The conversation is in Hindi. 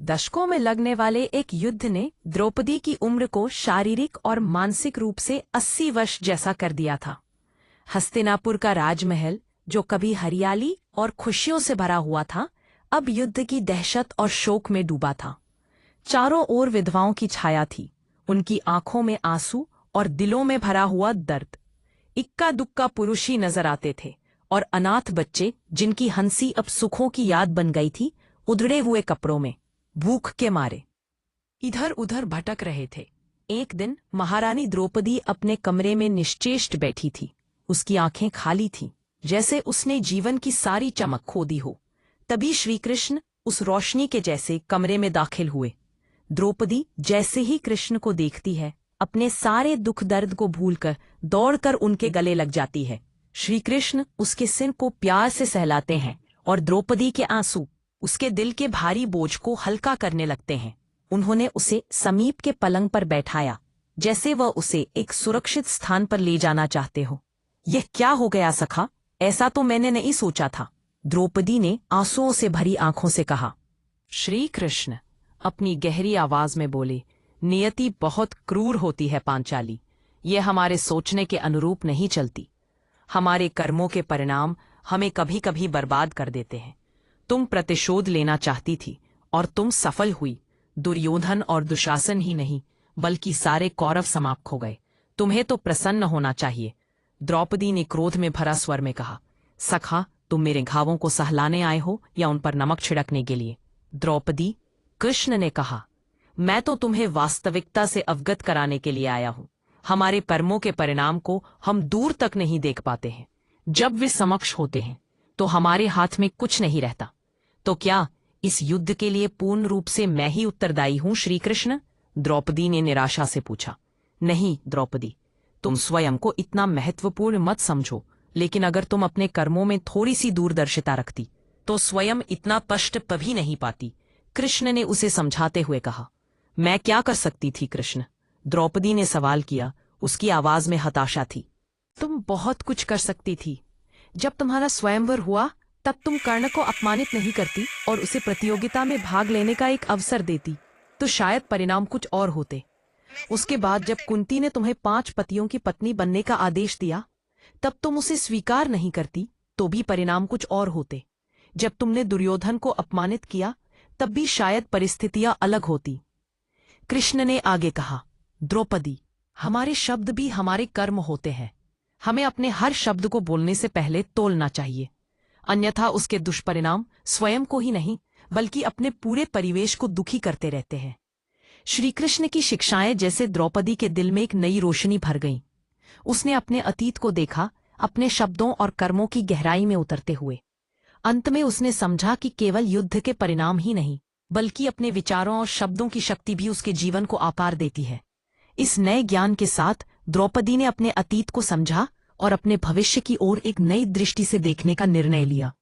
दशकों में लगने वाले एक युद्ध ने द्रौपदी की उम्र को शारीरिक और मानसिक रूप से 80 वर्ष जैसा कर दिया था। हस्तिनापुर का राजमहल, जो कभी हरियाली और खुशियों से भरा हुआ था, अब युद्ध की दहशत और शोक में डूबा था। चारों ओर विधवाओं की छाया थी, उनकी आंखों में आंसू और दिलों में भरा हुआ दर्द। इक्का दुक्का पुरुष ही नजर आते थे और अनाथ बच्चे, जिनकी हंसी अब सुखों की याद बन गई थी, उधड़े हुए कपड़ों में भूख के मारे इधर उधर भटक रहे थे। एक दिन महारानी द्रौपदी अपने कमरे में निश्चेष्ट बैठी थी। उसकी आंखें खाली थीं, जैसे उसने जीवन की सारी चमक खो दी हो। तभी श्रीकृष्ण उस रोशनी के जैसे कमरे में दाखिल हुए। द्रौपदी जैसे ही कृष्ण को देखती है, अपने सारे दुख दर्द को भूलकर दौड़कर उनके गले लग जाती है। श्रीकृष्ण उसके सिर को प्यार से सहलाते हैं और द्रौपदी के आंसू उसके दिल के भारी बोझ को हल्का करने लगते हैं। उन्होंने उसे समीप के पलंग पर बैठाया, जैसे वह उसे एक सुरक्षित स्थान पर ले जाना चाहते हो। यह क्या हो गया सखा? ऐसा तो मैंने नहीं सोचा था, द्रौपदी ने आंसुओं से भरी आंखों से कहा। श्री कृष्ण अपनी गहरी आवाज में बोले, नियति बहुत क्रूर होती है पांचाली। ये हमारे सोचने के अनुरूप नहीं चलती। हमारे कर्मों के परिणाम हमें कभी कभी बर्बाद कर देते हैं। तुम प्रतिशोध लेना चाहती थी और तुम सफल हुई। दुर्योधन और दुशासन ही नहीं, बल्कि सारे कौरव समाप्त हो गए। तुम्हें तो प्रसन्न होना चाहिए। द्रौपदी ने क्रोध में भरा स्वर में कहा। सखा, तुम मेरे घावों को सहलाने आए हो या उन पर नमक छिड़कने के लिए? द्रौपदी, कृष्ण ने कहा, मैं तो तुम्हें वास्तविकता से अवगत कराने के लिए आया हूं। हमारे कर्मों के परिणाम को हम दूर तक नहीं देख पाते हैं। जब वे समक्ष होते हैं तो हमारे हाथ में कुछ नहीं रहता। तो क्या इस युद्ध के लिए पूर्ण रूप से मैं ही उत्तरदायी हूं श्री कृष्ण? द्रौपदी ने निराशा से पूछा। नहीं द्रौपदी, तुम स्वयं को इतना महत्वपूर्ण मत समझो, लेकिन अगर तुम अपने कर्मों में थोड़ी सी दूरदर्शिता रखती तो स्वयं इतना कष्ट कभी नहीं पाती। कृष्ण ने उसे समझाते हुए कहा। मैं क्या कर सकती थी कृष्ण? द्रौपदी ने सवाल किया। उसकी आवाज में हताशा थी। तुम बहुत कुछ कर सकती थी। जब तुम्हारा स्वयंवर हुआ तब तुम कर्ण को अपमानित नहीं करती और उसे प्रतियोगिता में भाग लेने का एक अवसर देती, तो शायद परिणाम कुछ और होते। उसके बाद जब कुंती ने तुम्हें 5 पतियों की पत्नी बनने का आदेश दिया, तब तुम उसे स्वीकार नहीं करती, तो भी परिणाम कुछ और होते। जब तुमने दुर्योधन को अपमानित किया, तब भी शायद परिस्थितियां अलग होती। कृष्ण ने आगे कहा। द्रौपदी, हमारे शब्द भी हमारे कर्म होते हैं। हमें अपने हर शब्द को बोलने से पहले तोलना चाहिए, अन्यथा उसके दुष्परिणाम स्वयं को ही नहीं, बल्कि अपने पूरे परिवेश को दुखी करते रहते हैं। श्रीकृष्ण की शिक्षाएं जैसे द्रौपदी के दिल में एक नई रोशनी भर गईं। उसने अपने अतीत को देखा, अपने शब्दों और कर्मों की गहराई में उतरते हुए। अंत में उसने समझा कि केवल युद्ध के परिणाम ही नहीं, बल्कि अपने विचारों और शब्दों की शक्ति भी उसके जीवन को आकार देती है। इस नए ज्ञान के साथ द्रौपदी ने अपने अतीत को समझा और अपने भविष्य की ओर एक नई दृष्टि से देखने का निर्णय लिया।